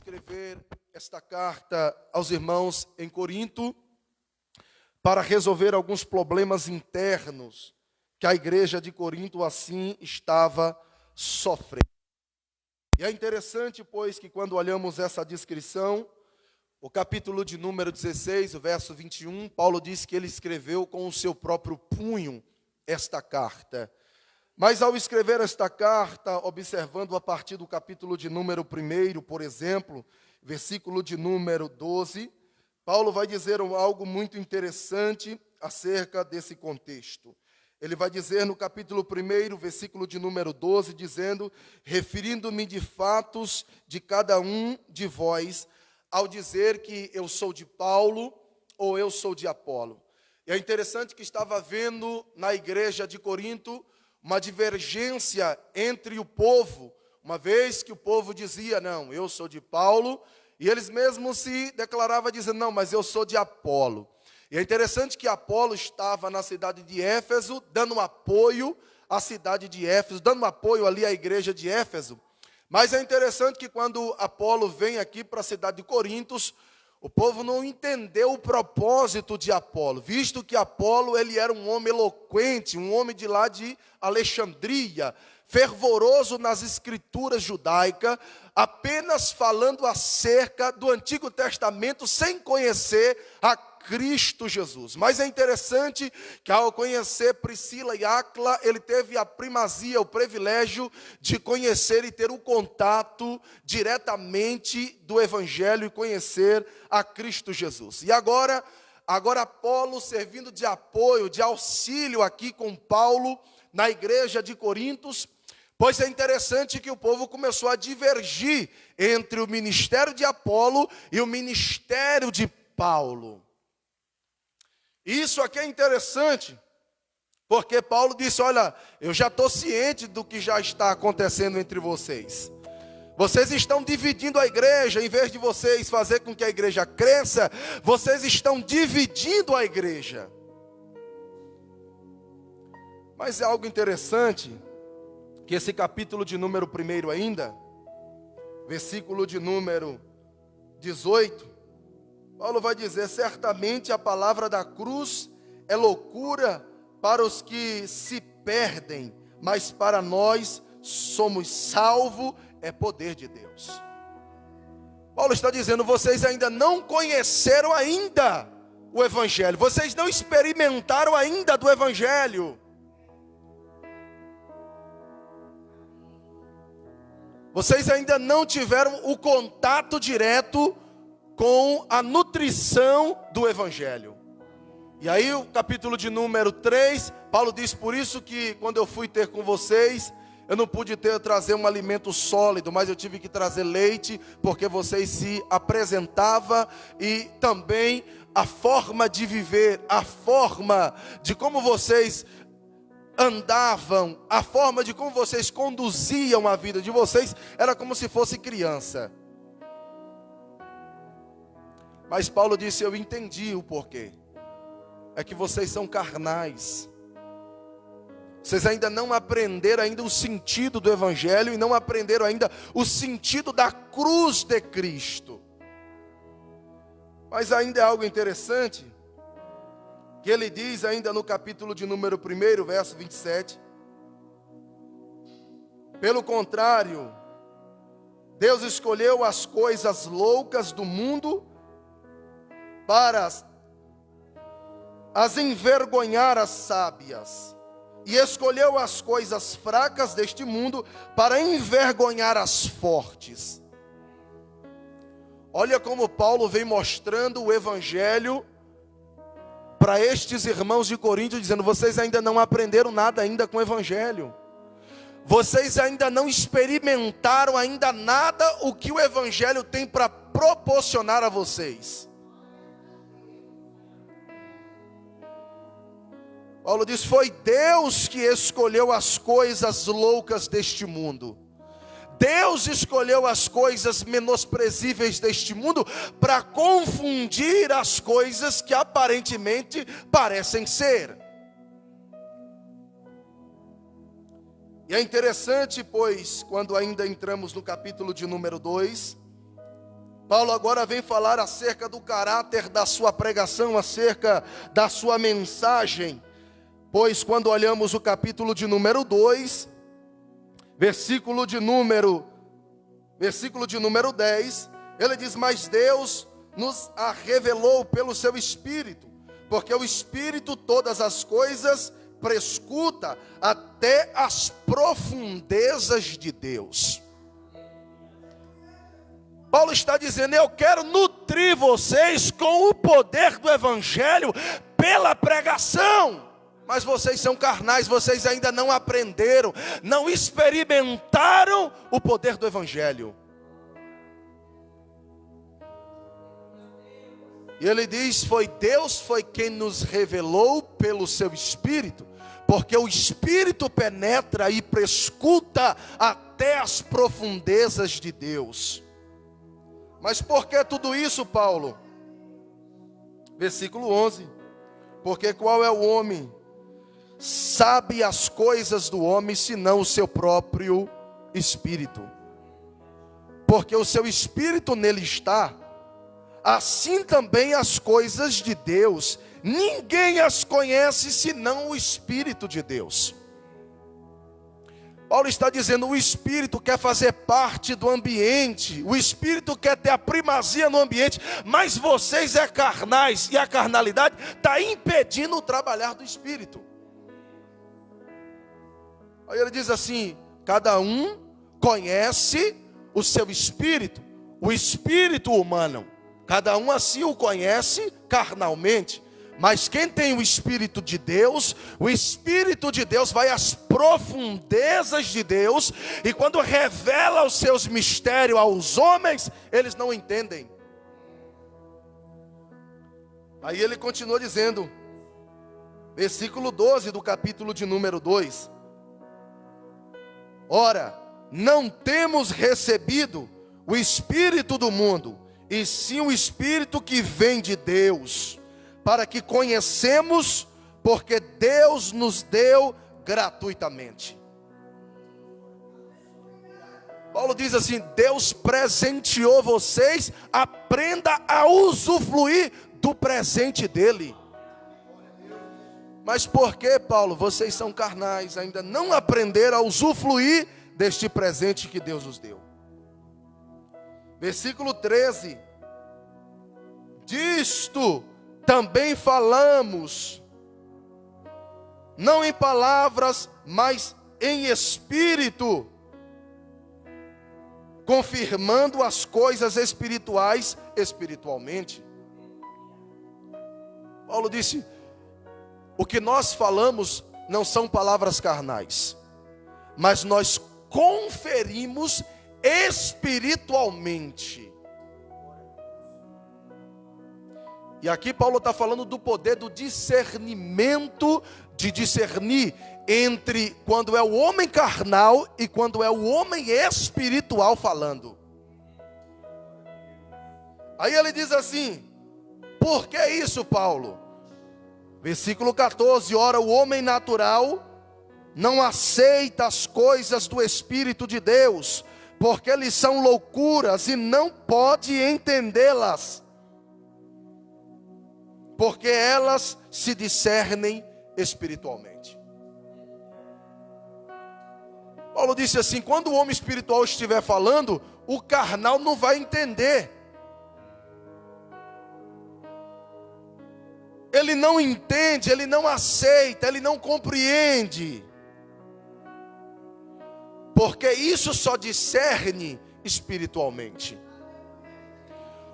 escrever esta carta aos irmãos em Corinto para resolver alguns problemas internos que a igreja de Corinto assim estava sofrendo. E é interessante, pois, que quando olhamos essa descrição, o capítulo de número 16, o verso 21, Paulo diz que ele escreveu com o seu próprio punho esta carta. Mas ao escrever esta carta, observando a partir do capítulo de número 1, por exemplo, versículo de número 12, Paulo vai dizer algo muito interessante acerca desse contexto. Ele vai dizer no capítulo 1, versículo de número 12, dizendo: referindo-me de fatos de cada um de vós, ao dizer que eu sou de Paulo ou eu sou de Apolo. E é interessante que estava havendo na igreja de Corinto uma divergência entre o povo, uma vez que o povo dizia, não, eu sou de Paulo, e eles mesmos se declaravam dizendo, não, mas eu sou de Apolo. E é interessante que Apolo estava na cidade de Éfeso, dando apoio à cidade de Éfeso, dando apoio ali à igreja de Éfeso. Mas é interessante que quando Apolo vem aqui para a cidade de Corintos, o povo não entendeu o propósito de Apolo, visto que Apolo ele era um homem eloquente, um homem de lá de Alexandria, fervoroso nas escrituras judaicas, apenas falando acerca do Antigo Testamento sem conhecer a Cristo Jesus. Mas é interessante que ao conhecer Priscila e Áquila, ele teve a primazia, o privilégio de conhecer e ter o contato diretamente do Evangelho e conhecer a Cristo Jesus. E agora Apolo servindo de apoio, de auxílio aqui com Paulo na igreja de Corintos, pois é interessante que o povo começou a divergir entre o ministério de Apolo e o ministério de Paulo. Isso aqui é interessante, porque Paulo disse, olha, eu já estou ciente do que já está acontecendo entre vocês. Vocês estão dividindo a igreja, em vez de vocês fazer com que a igreja cresça, vocês estão dividindo a igreja. Mas é algo interessante, que esse capítulo de número 1 ainda, versículo de número 18, Paulo vai dizer, certamente a palavra da cruz é loucura para os que se perdem, mas para nós somos salvos, é poder de Deus. Paulo está dizendo, vocês ainda não conheceram ainda o Evangelho, vocês não experimentaram ainda do Evangelho. Vocês ainda não tiveram o contato direto com a nutrição do Evangelho. E aí o capítulo de número 3, Paulo diz, por isso que quando eu fui ter com vocês, eu não pude trazer um alimento sólido, mas eu tive que trazer leite, porque vocês se apresentavam e também a forma de viver, a forma de como vocês andavam, a forma de como vocês conduziam a vida de vocês, era como se fosse criança. Mas Paulo disse, eu entendi o porquê. É que vocês são carnais. Vocês ainda não aprenderam ainda o sentido do Evangelho e não aprenderam ainda o sentido da cruz de Cristo. Mas ainda é algo interessante, que ele diz ainda no capítulo de número 1, verso 27. Pelo contrário, Deus escolheu as coisas loucas do mundo para as envergonhar as sábias, e escolheu as coisas fracas deste mundo para envergonhar as fortes. Olha como Paulo vem mostrando o Evangelho para estes irmãos de Corinto, dizendo, vocês ainda não aprenderam nada ainda com o Evangelho. Vocês ainda não experimentaram ainda nada o que o Evangelho tem para proporcionar a vocês. Paulo diz, foi Deus que escolheu as coisas loucas deste mundo. Deus escolheu as coisas menosprezíveis deste mundo para confundir as coisas que aparentemente parecem ser. E é interessante, pois, quando ainda entramos no capítulo de número 2, Paulo agora vem falar acerca do caráter da sua pregação, acerca da sua mensagem. Pois quando olhamos o capítulo de número 2, versículo de número 10, ele diz: mas Deus nos a revelou pelo seu Espírito, porque o Espírito todas as coisas prescruta até as profundezas de Deus. Paulo está dizendo: eu quero nutrir vocês com o poder do Evangelho pela pregação. Mas vocês são carnais, vocês ainda não aprenderam, não experimentaram o poder do Evangelho. E ele diz: Deus foi quem nos revelou pelo seu Espírito, porque o Espírito penetra e prescruta até as profundezas de Deus. Mas por que tudo isso, Paulo? Versículo 11: porque qual é o homem? Sabe as coisas do homem, senão o seu próprio espírito. Porque o seu espírito nele está, assim também as coisas de Deus, ninguém as conhece, senão o Espírito de Deus. Paulo está dizendo: o Espírito quer fazer parte do ambiente, o Espírito quer ter a primazia no ambiente, mas vocês é carnais, e a carnalidade está impedindo o trabalhar do Espírito. Aí ele diz assim: cada um conhece o seu espírito, o espírito humano, cada um assim o conhece carnalmente. Mas quem tem o Espírito de Deus, o Espírito de Deus vai às profundezas de Deus, e quando revela os seus mistérios aos homens, eles não entendem. Aí ele continua dizendo, versículo 12 do capítulo de número 2: ora, não temos recebido o Espírito do mundo, e sim o Espírito que vem de Deus, para que conhecemos, porque Deus nos deu gratuitamente. Paulo diz assim: Deus presenteou vocês, aprenda a usufruir do presente dele. Mas por que, Paulo? Vocês são carnais, ainda não aprenderam a usufruir deste presente que Deus os deu. Versículo 13: disto também falamos, não em palavras, mas em espírito, confirmando as coisas espirituais espiritualmente. Paulo disse: o que nós falamos não são palavras carnais, mas nós conferimos espiritualmente. E aqui Paulo está falando do poder do discernimento, de discernir entre quando é o homem carnal e quando é o homem espiritual falando. Aí ele diz assim: por que isso, Paulo? Versículo 14: ora, o homem natural não aceita as coisas do Espírito de Deus, porque eles são loucuras e não pode entendê-las, porque elas se discernem espiritualmente. Paulo disse assim: quando o homem espiritual estiver falando, o carnal não vai entender. Ele não entende, ele não aceita, ele não compreende. Porque isso só discerne espiritualmente.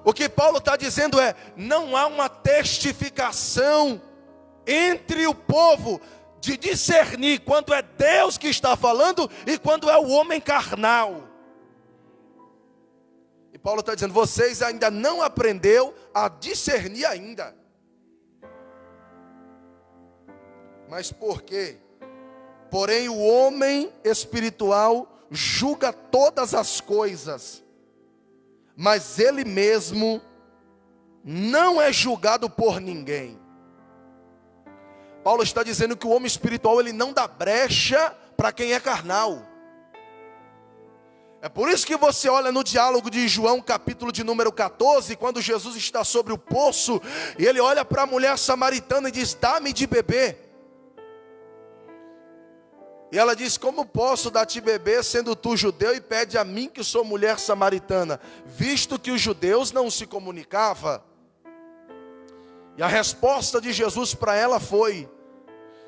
O que Paulo está dizendo é: não há uma testificação entre o povo de discernir quando é Deus que está falando e quando é o homem carnal. E Paulo está dizendo: vocês ainda não aprenderam a discernir ainda. Mas por quê? Porém o homem espiritual julga todas as coisas, mas ele mesmo não é julgado por ninguém. Paulo está dizendo que o homem espiritual ele não dá brecha para quem é carnal. É por isso que você olha no diálogo de João, capítulo de número 14, quando Jesus está sobre o poço, e ele olha para a mulher samaritana e diz: dá-me de beber. E ela diz: como posso dar-te beber, sendo tu judeu, e pede a mim que sou mulher samaritana? Visto que os judeus não se comunicavam. E a resposta de Jesus para ela foi: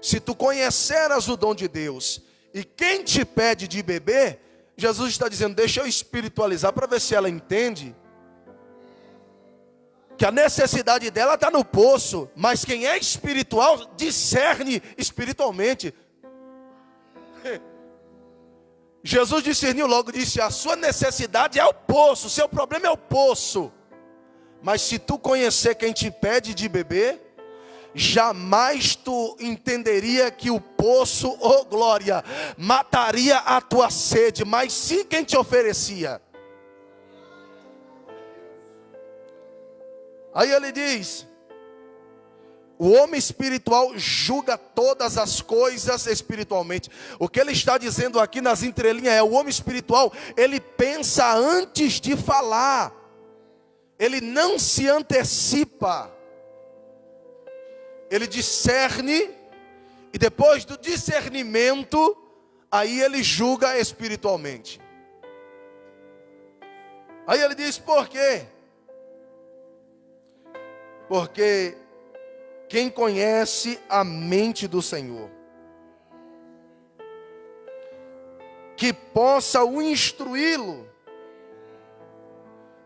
se tu conheceras o dom de Deus, e quem te pede de beber, Jesus está dizendo: deixa eu espiritualizar para ver se ela entende que a necessidade dela está no poço, mas quem é espiritual discerne espiritualmente. Jesus discerniu logo, disse: a sua necessidade é o poço, o seu problema é o poço. Mas se tu conhecer quem te pede de beber, jamais tu entenderia que o poço, oh glória, mataria a tua sede, mas sim quem te oferecia. Aí ele diz: o homem espiritual julga todas as coisas espiritualmente. O que ele está dizendo aqui nas entrelinhas é: o homem espiritual, ele pensa antes de falar, ele não se antecipa. Ele discerne, e depois do discernimento, aí ele julga espiritualmente. Aí ele diz: por quê? Porque quem conhece a mente do Senhor, que possa o instruí-lo.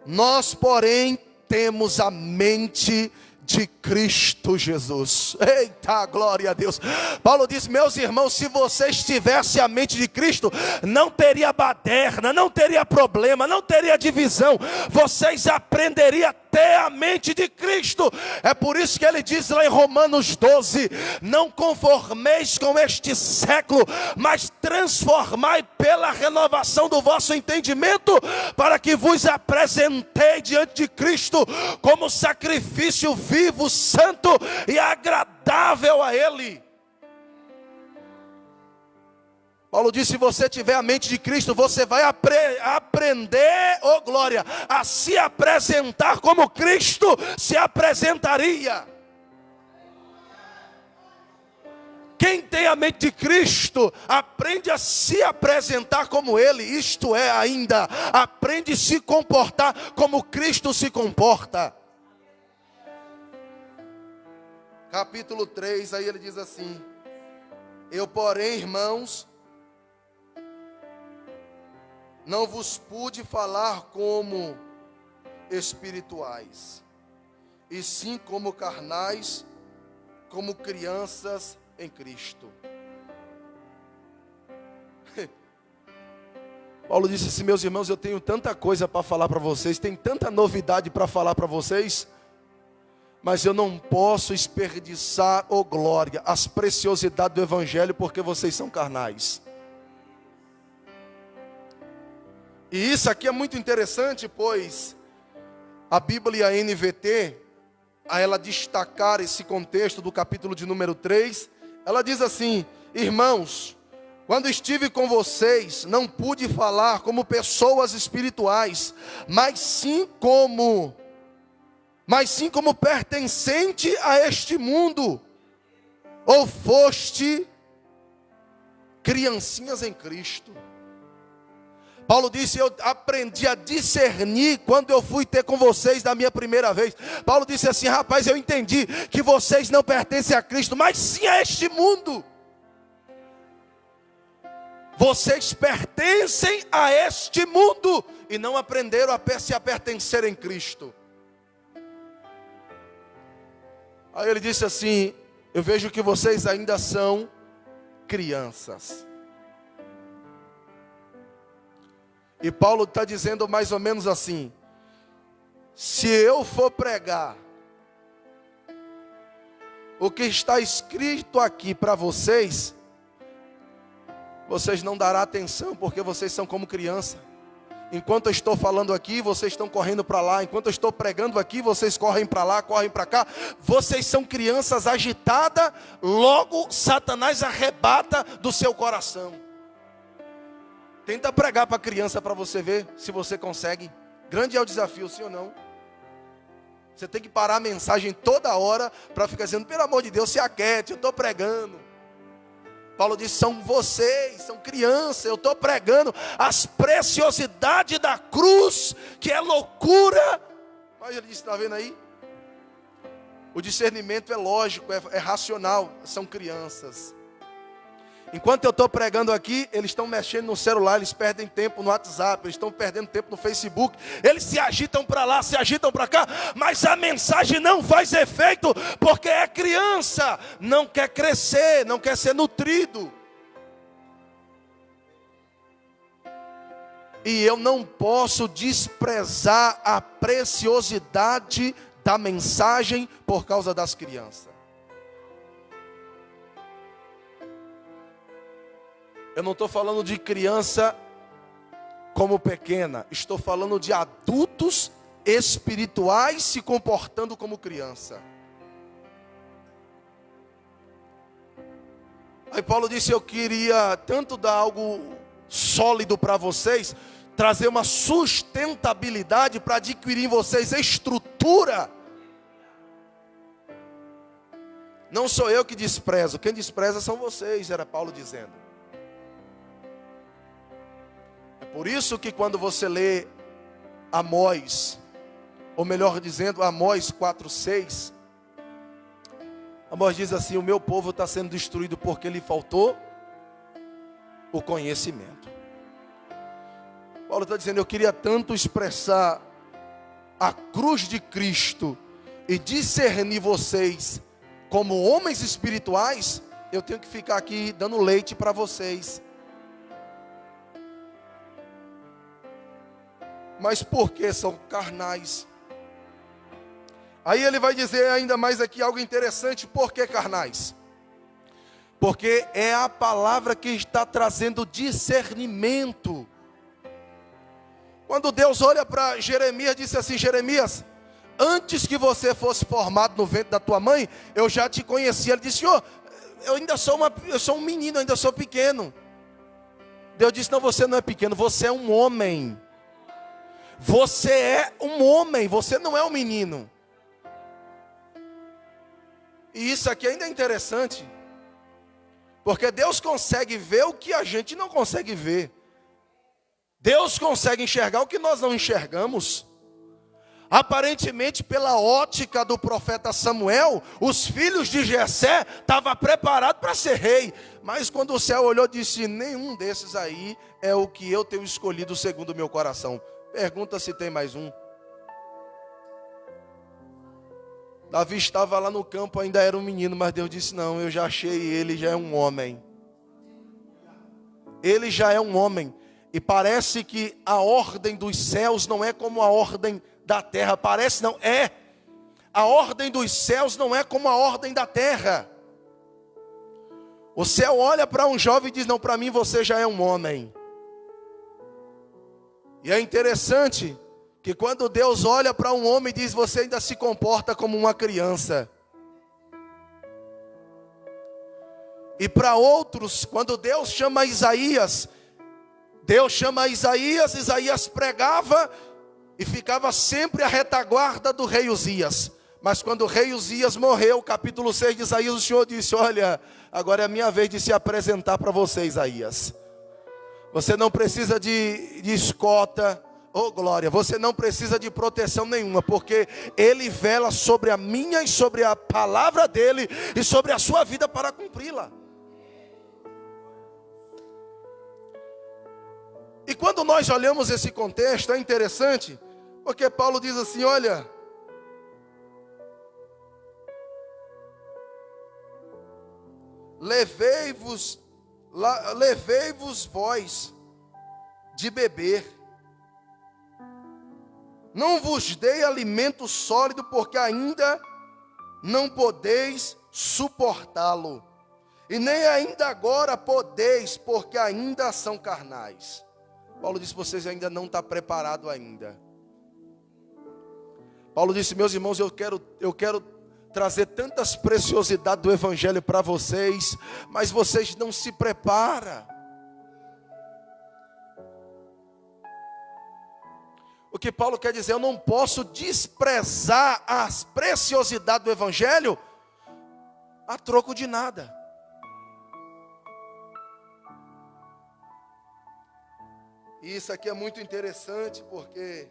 Nós, porém, temos a mente de Cristo Jesus. Eita, glória a Deus. Paulo diz: meus irmãos, se vocês tivessem a mente de Cristo, não teria baderna, não teria problema, não teria divisão. Vocês aprenderiam a ter a mente de Cristo. É por isso que ele diz lá em Romanos 12: não conformeis com este século, mas transformai pela renovação do vosso entendimento, para que vos apresentei diante de Cristo como sacrifício vivo, santo e agradável a Ele. Paulo disse: se você tiver a mente de Cristo, você vai aprender, oh glória, a se apresentar como Cristo se apresentaria. Quem tem a mente de Cristo, aprende a se apresentar como Ele, isto é, ainda, aprende a se comportar como Cristo se comporta. Capítulo 3, aí ele diz assim: eu, porém, irmãos, não vos pude falar como espirituais, e sim como carnais, como crianças em Cristo. Paulo disse assim: meus irmãos, eu tenho tanta coisa para falar para vocês, tem tanta novidade para falar para vocês, mas eu não posso desperdiçar, oh glória, as preciosidades do Evangelho, porque vocês são carnais. E isso aqui é muito interessante, pois a Bíblia e a NVT, a ela destacar esse contexto do capítulo de número 3, ela diz assim: irmãos, quando estive com vocês, não pude falar como pessoas espirituais, mas sim como pertencente a este mundo, ou foste criancinhas em Cristo. Paulo disse: eu aprendi a discernir quando eu fui ter com vocês da minha primeira vez. Paulo disse assim: rapaz, eu entendi que vocês não pertencem a Cristo, mas sim a este mundo. Vocês pertencem a este mundo e não aprenderam a se pertencer em Cristo. Aí ele disse assim: eu vejo que vocês ainda são crianças. E Paulo está dizendo mais ou menos assim: se eu for pregar o que está escrito aqui para vocês, vocês não darão atenção, porque vocês são como criança. Enquanto eu estou falando aqui, vocês estão correndo para lá. Enquanto eu estou pregando aqui, vocês correm para lá, correm para cá. Vocês são crianças agitadas, logo Satanás arrebata do seu coração. Tenta pregar para a criança para você ver se você consegue. Grande é o desafio, sim ou não? Você tem que parar a mensagem toda hora para ficar dizendo, pelo amor de Deus, se aquiete, eu estou pregando. Paulo diz, são vocês, são crianças, eu estou pregando as preciosidades da cruz, que é loucura. Mas ele disse, está vendo aí? O discernimento é lógico, é racional, são crianças. Enquanto eu estou pregando aqui, eles estão mexendo no celular, eles perdem tempo no WhatsApp, eles estão perdendo tempo no Facebook, eles se agitam para lá, se agitam para cá, mas a mensagem não faz efeito, porque é criança, não quer crescer, não quer ser nutrido. E eu não posso desprezar a preciosidade da mensagem por causa das crianças. Eu não estou falando de criança como pequena. Estou falando de adultos espirituais se comportando como criança. Aí Paulo disse, eu queria tanto dar algo sólido para vocês, trazer uma sustentabilidade para adquirir em vocês estrutura. Não sou eu que desprezo, quem despreza são vocês, era Paulo dizendo. Por isso que quando você lê Amós, ou melhor dizendo, Amós 4:6, Amós diz assim, o meu povo está sendo destruído porque lhe faltou o conhecimento. Paulo está dizendo, eu queria tanto expressar a cruz de Cristo e discernir vocês como homens espirituais, eu tenho que ficar aqui dando leite para vocês. Mas porque são carnais. Aí ele vai dizer ainda mais aqui algo interessante. Por que carnais? Porque é a palavra que está trazendo discernimento. Quando Deus olha para Jeremias, disse assim, Jeremias, antes que você fosse formado no ventre da tua mãe, eu já te conhecia. Ele disse, Senhor, eu sou um menino, eu ainda sou pequeno. Deus disse, não, você não é pequeno, você é um homem. Você é um homem, você não é um menino. E isso aqui ainda é interessante, porque Deus consegue ver o que a gente não consegue ver. Deus consegue enxergar o que nós não enxergamos. Aparentemente, pela ótica do profeta Samuel, os filhos de Jessé estavam preparados para ser rei. Mas quando o céu olhou, disse, nenhum desses aí é o que eu tenho escolhido segundo o meu coração. Pergunta se tem mais um. Davi estava lá no campo, ainda era um menino, mas Deus disse, não, eu já achei ele, já é um homem. Ele já é um homem. E parece que a ordem dos céus não é como a ordem da terra. Parece não, é. A ordem dos céus não é como a ordem da terra. O céu olha para um jovem e diz, não, para mim você já é um homem. E é interessante que quando Deus olha para um homem e diz, você ainda se comporta como uma criança. E para outros, quando Deus chama Isaías, Isaías pregava e ficava sempre à retaguarda do rei Uzias. Mas quando o rei Uzias morreu, capítulo 6 de Isaías, o Senhor disse, olha, agora é a minha vez de se apresentar para você, Isaías. Você não precisa de escolta, oh glória, você não precisa de proteção nenhuma, porque Ele vela sobre a minha e sobre a palavra dEle e sobre a sua vida para cumpri-la. E quando nós olhamos esse contexto, é interessante, porque Paulo diz assim, olha, levei-vos vós de beber, não vos dei alimento sólido, porque ainda não podeis suportá-lo, e nem ainda agora podeis, porque ainda são carnais. Paulo disse, vocês ainda não estão preparados ainda. Paulo disse, meus irmãos, eu quero trazer tantas preciosidades do Evangelho para vocês, mas vocês não se preparam. O que Paulo quer dizer, eu não posso desprezar as preciosidades do Evangelho a troco de nada. E isso aqui é muito interessante porque,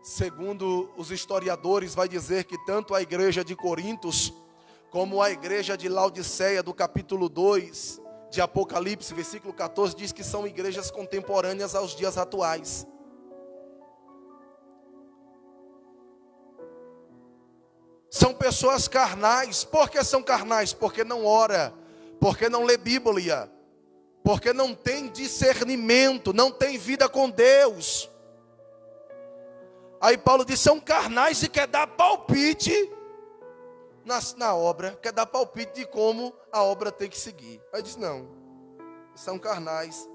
segundo os historiadores, vai dizer que tanto a igreja de Corintos, como a igreja de Laodiceia, do capítulo 2 de Apocalipse, versículo 14, diz que são igrejas contemporâneas aos dias atuais. São pessoas carnais. Por que são carnais? Porque não ora, porque não lê Bíblia, porque não tem discernimento, não tem vida com Deus. Aí Paulo diz, são carnais e quer dar palpite na obra, quer dar palpite de como a obra tem que seguir. Aí diz, não, são carnais.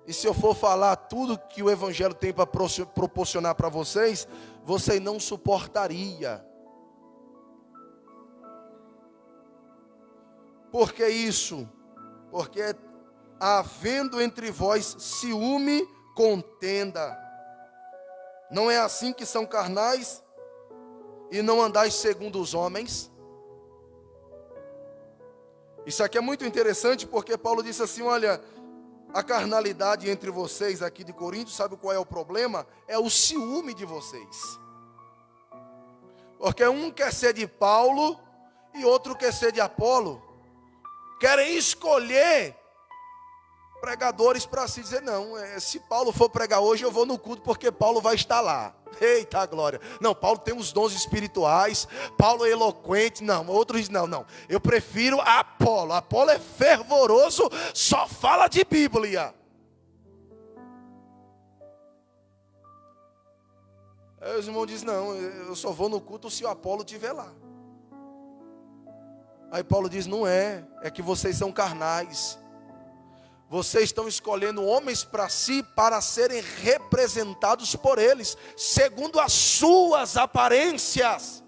E se eu for falar tudo que o Evangelho tem para proporcionar para vocês, você não suportaria. Por que isso? Porque havendo entre vós ciúme, contenda. Não é assim que são carnais e não andais segundo os homens? Isso aqui é muito interessante porque Paulo disse assim, olha, a carnalidade entre vocês aqui de Corinto, sabe qual é o problema? É o ciúme de vocês. Porque um quer ser de Paulo e outro quer ser de Apolo. Querem escolher pregadores para si dizer, não, se Paulo for pregar hoje, eu vou no culto porque Paulo vai estar lá. Eita glória. Não, Paulo tem os dons espirituais, Paulo é eloquente. Não, outros dizem, não, eu prefiro Apolo. Apolo é fervoroso, só fala de Bíblia. Aí os irmãos dizem, não, eu só vou no culto se o Apolo estiver lá. Aí Paulo diz, não é que vocês são carnais. Vocês estão escolhendo homens para si, para serem representados por eles, segundo as suas aparências,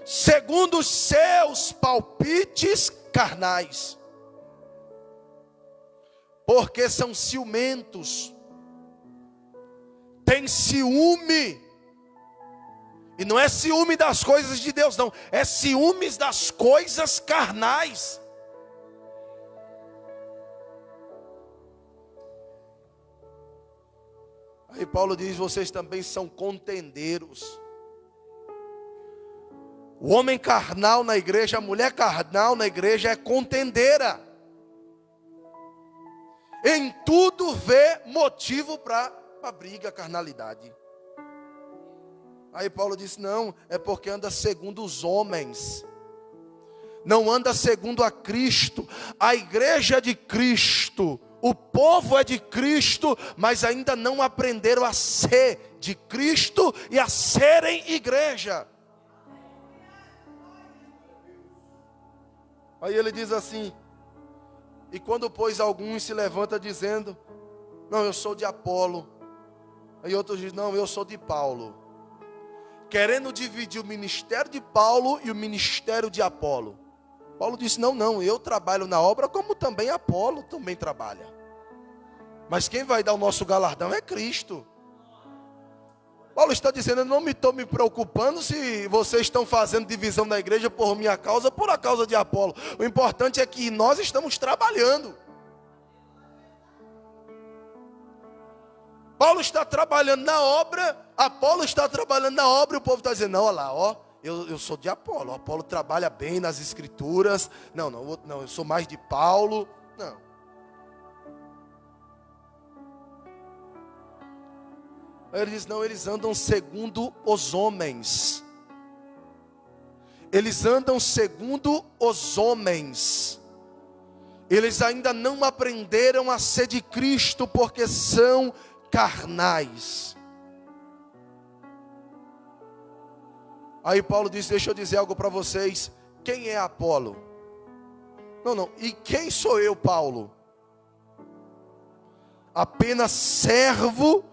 segundo os seus palpites carnais, porque são ciumentos, têm ciúme, e não é ciúme das coisas de Deus, não, é ciúmes das coisas carnais. Aí Paulo diz, vocês também são contendeiros. O homem carnal na igreja, a mulher carnal na igreja é contendeira. Em tudo vê motivo para briga, carnalidade. Aí Paulo diz, não, é porque anda segundo os homens. Não anda segundo a Cristo. A igreja é de Cristo. O povo é de Cristo, mas ainda não aprenderam a ser de Cristo e a serem igreja. Aí ele diz assim, e quando pois alguns se levanta dizendo, não, eu sou de Apolo. Aí outros dizem, não, eu sou de Paulo. Querendo dividir o ministério de Paulo e o ministério de Apolo. Paulo disse, não, eu trabalho na obra como também Apolo também trabalha. Mas quem vai dar o nosso galardão é Cristo. Paulo está dizendo, eu não estou me preocupando se vocês estão fazendo divisão na igreja por minha causa, por a causa de Apolo. O importante é que nós estamos trabalhando. Paulo está trabalhando na obra, Apolo está trabalhando na obra, e o povo está dizendo, não, olha lá, eu sou de Apolo. Apolo trabalha bem nas escrituras. Não, eu sou mais de Paulo. Não. Aí ele diz, não, eles andam segundo os homens. Eles andam segundo os homens. Eles ainda não aprenderam a ser de Cristo porque são carnais. Aí Paulo diz, deixa eu dizer algo para vocês. Quem é Apolo? Não. E quem sou eu, Paulo? Apenas servo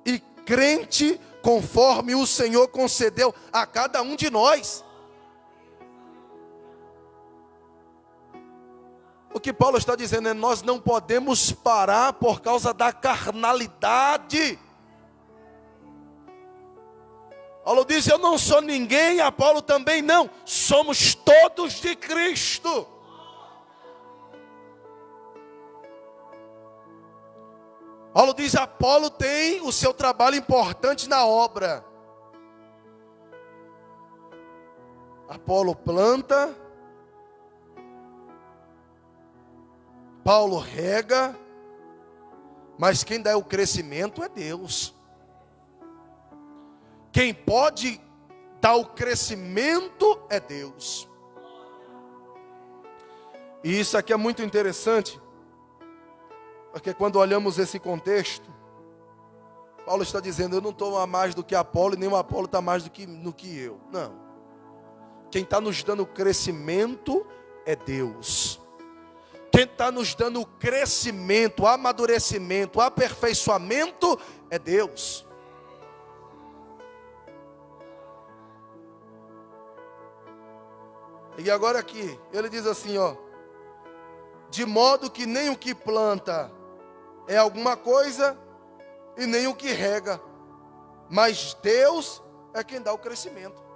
e crente conforme o Senhor concedeu a cada um de nós. O que Paulo está dizendo é: nós não podemos parar por causa da carnalidade. Paulo diz: eu não sou ninguém, Apolo também não. Somos todos de Cristo. Paulo diz: Apolo tem o seu trabalho importante na obra. Apolo planta, Paulo rega, mas quem dá o crescimento é Deus. Quem pode dar o crescimento é Deus. E isso aqui é muito interessante, porque quando olhamos esse contexto, Paulo está dizendo: eu não estou a mais do que Apolo, e nem o Apolo está mais do que eu. Não. Quem está nos dando crescimento é Deus. Quem está nos dando crescimento, amadurecimento, aperfeiçoamento é Deus. E agora aqui, ele diz assim, ó: de modo que nem o que planta é alguma coisa, e nem o que rega, mas Deus é quem dá o crescimento.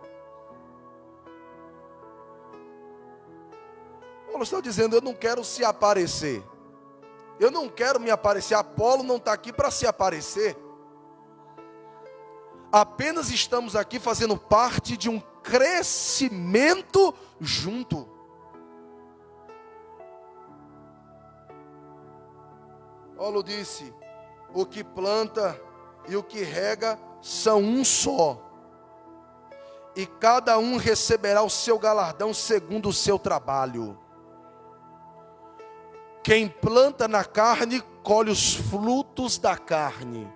Paulo está dizendo: eu não quero se aparecer. Eu não quero me aparecer. Apolo não está aqui para se aparecer. Apenas estamos aqui fazendo parte de um crescimento junto. Paulo disse: o que planta e o que rega são um só, e cada um receberá o seu galardão segundo o seu trabalho. Quem planta na carne, colhe os frutos da carne,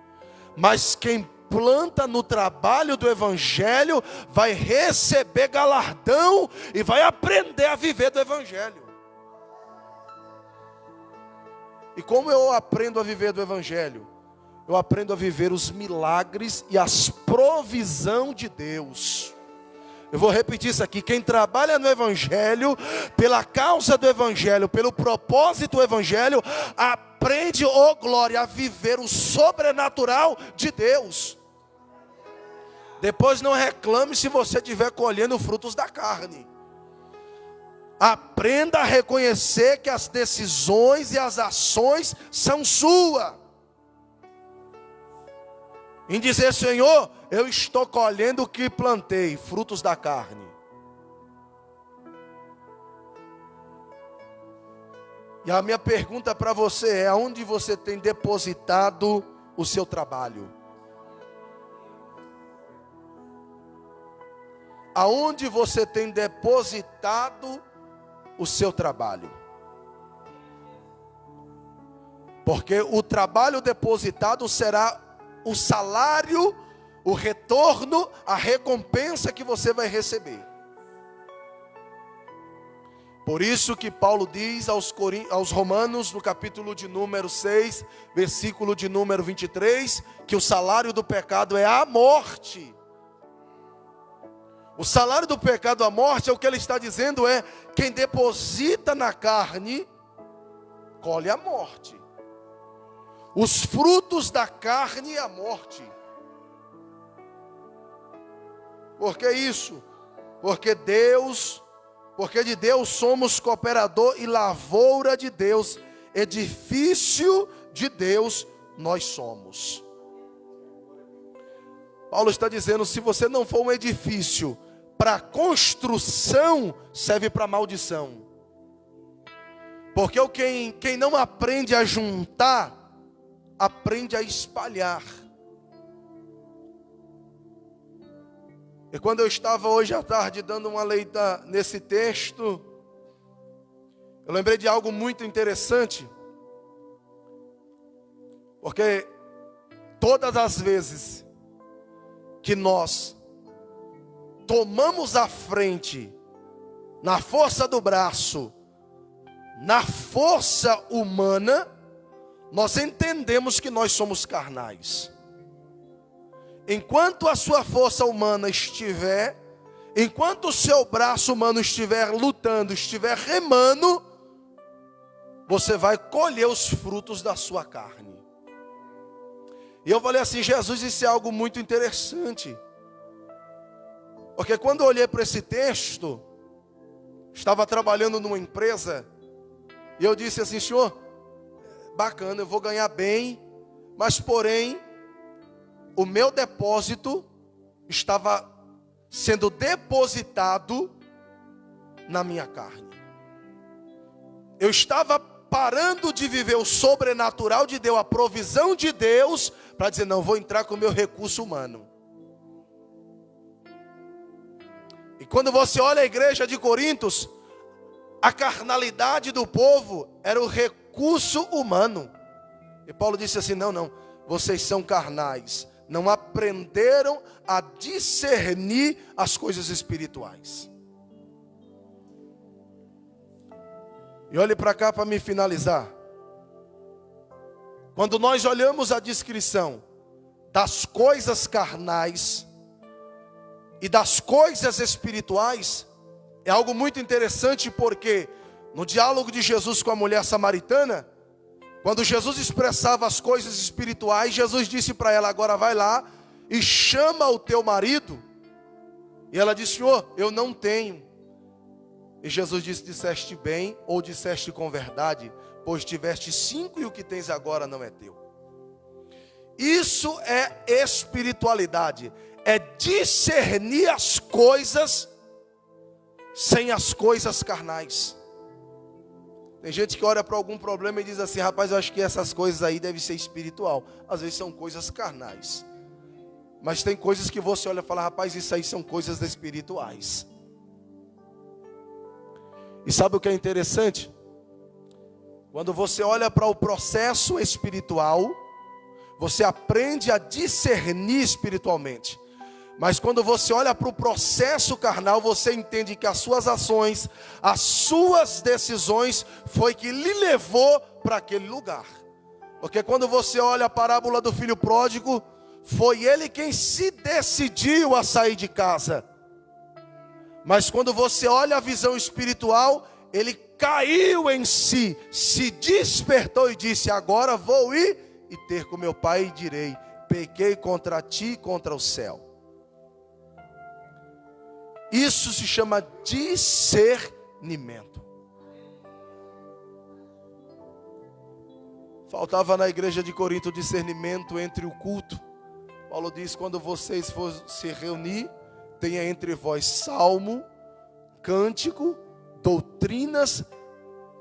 mas quem planta no trabalho do Evangelho, vai receber galardão e vai aprender a viver do Evangelho. E como eu aprendo a viver do Evangelho? Eu aprendo a viver os milagres e as provisão de Deus. Eu vou repetir isso aqui: quem trabalha no Evangelho, pela causa do Evangelho, pelo propósito do Evangelho, aprende, oh glória, a viver o sobrenatural de Deus. Depois não reclame se você estiver colhendo frutos da carne. Aprenda a reconhecer que as decisões e as ações são suas. Em dizer: Senhor, eu estou colhendo o que plantei, frutos da carne. E a minha pergunta para você é: aonde você tem depositado o seu trabalho? Aonde você tem depositado o seu trabalho? Porque o trabalho depositado será o salário, o retorno, a recompensa que você vai receber. Por isso que Paulo diz aos Romanos, no capítulo de número 6, versículo de número 23, que o salário do pecado é a morte. O salário do pecado, a morte, é o que ele está dizendo é: quem deposita na carne, colhe a morte. Os frutos da carne é a morte. Por que isso? Porque de Deus somos cooperador e lavoura de Deus, edifício de Deus nós somos. Paulo está dizendo: se você não for um edifício para construção, serve para maldição. Porque quem não aprende a juntar, aprende a espalhar. E quando eu estava hoje à tarde dando uma leita nesse texto, eu lembrei de algo muito interessante. Porque todas as vezes que nós tomamos a frente, na força do braço, na força humana, nós entendemos que nós somos carnais. Enquanto a sua força humana estiver, enquanto o seu braço humano estiver lutando, estiver remando, você vai colher os frutos da sua carne. E eu falei assim, Jesus, isso é algo muito interessante. Porque quando eu olhei para esse texto, estava trabalhando numa empresa, e eu disse assim, Senhor, bacana, eu vou ganhar bem, mas porém, o meu depósito estava sendo depositado na minha carne. Eu estava parando de viver o sobrenatural de Deus, a provisão de Deus, para dizer, não, vou entrar com o meu recurso humano. E quando você olha a igreja de Corintos, a carnalidade do povo era o recurso humano. E Paulo disse assim, não, vocês são carnais, não aprenderam a discernir as coisas espirituais. E olhe para cá para me finalizar. Quando nós olhamos a descrição das coisas carnais e das coisas espirituais, é algo muito interessante, porque no diálogo de Jesus com a mulher samaritana, quando Jesus expressava as coisas espirituais, Jesus disse para ela, agora vai lá e chama o teu marido. E ela disse, Senhor, eu não tenho. E Jesus disse, disseste bem ou disseste com verdade, pois tiveste 5 e o que tens agora não é teu. Isso é espiritualidade, é discernir as coisas sem as coisas carnais. Tem gente que olha para algum problema e diz assim, rapaz, eu acho que essas coisas aí devem ser espiritual. Às vezes são coisas carnais. Mas tem coisas que você olha e fala, rapaz, isso aí são coisas espirituais. E sabe o que é interessante? Quando você olha para o processo espiritual, você aprende a discernir espiritualmente. Mas quando você olha para o processo carnal, você entende que as suas ações, as suas decisões, foi que lhe levou para aquele lugar. Porque quando você olha a parábola do filho pródigo, foi ele quem se decidiu a sair de casa. Mas quando você olha a visão espiritual, ele caiu em si, se despertou e disse, agora vou ir e ter com meu pai e direi, pequei contra ti e contra o céu. Isso se chama discernimento. Faltava na igreja de Corinto discernimento entre o culto. Paulo diz, quando vocês for se reunir, tenha entre vós salmo, cântico, doutrinas,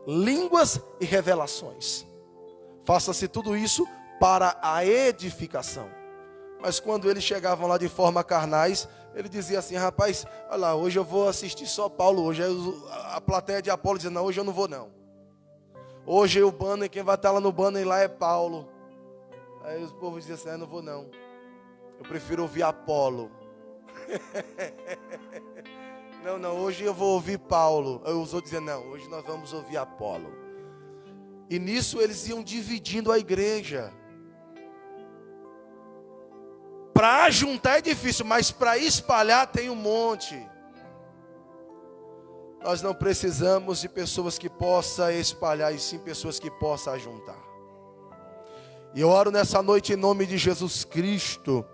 línguas e revelações. Faça-se tudo isso para a edificação. Mas quando eles chegavam lá de forma carnais, ele dizia assim, rapaz, olha lá, hoje eu vou assistir só Paulo, hoje a plateia de Apolo dizia, não, hoje eu não vou não. Hoje o banner, quem vai estar lá no banner lá é Paulo. Aí os povos diziam assim, eu não vou não. Eu prefiro ouvir Apolo. Não, hoje eu vou ouvir Paulo. Aí os outros diziam, não, hoje nós vamos ouvir Apolo. E nisso eles iam dividindo a igreja. Para juntar é difícil, mas para espalhar tem um monte. Nós não precisamos de pessoas que possam espalhar, e sim pessoas que possam juntar. E eu oro nessa noite em nome de Jesus Cristo.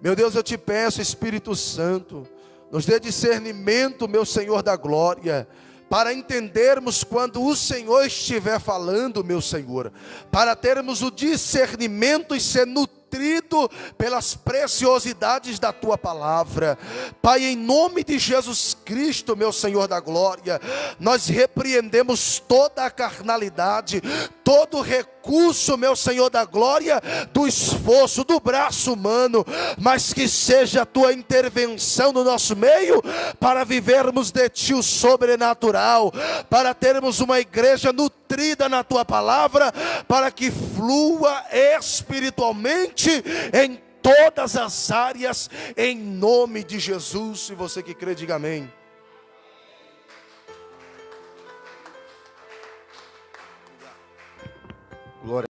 Meu Deus, eu te peço, Espírito Santo, nos dê discernimento, meu Senhor da glória, para entendermos quando o Senhor estiver falando, meu Senhor, para termos o discernimento e ser nutrido pelas preciosidades da tua palavra. Pai, em nome de Jesus Cristo, meu Senhor da glória, nós repreendemos toda a carnalidade, todo recurso, meu Senhor da glória, do esforço, do braço humano, mas que seja a tua intervenção no nosso meio, para vivermos de ti o sobrenatural, para termos uma igreja nutrida na tua palavra, para que flua espiritualmente em todas as áreas, em nome de Jesus. Se você que crê, diga amém. Glória.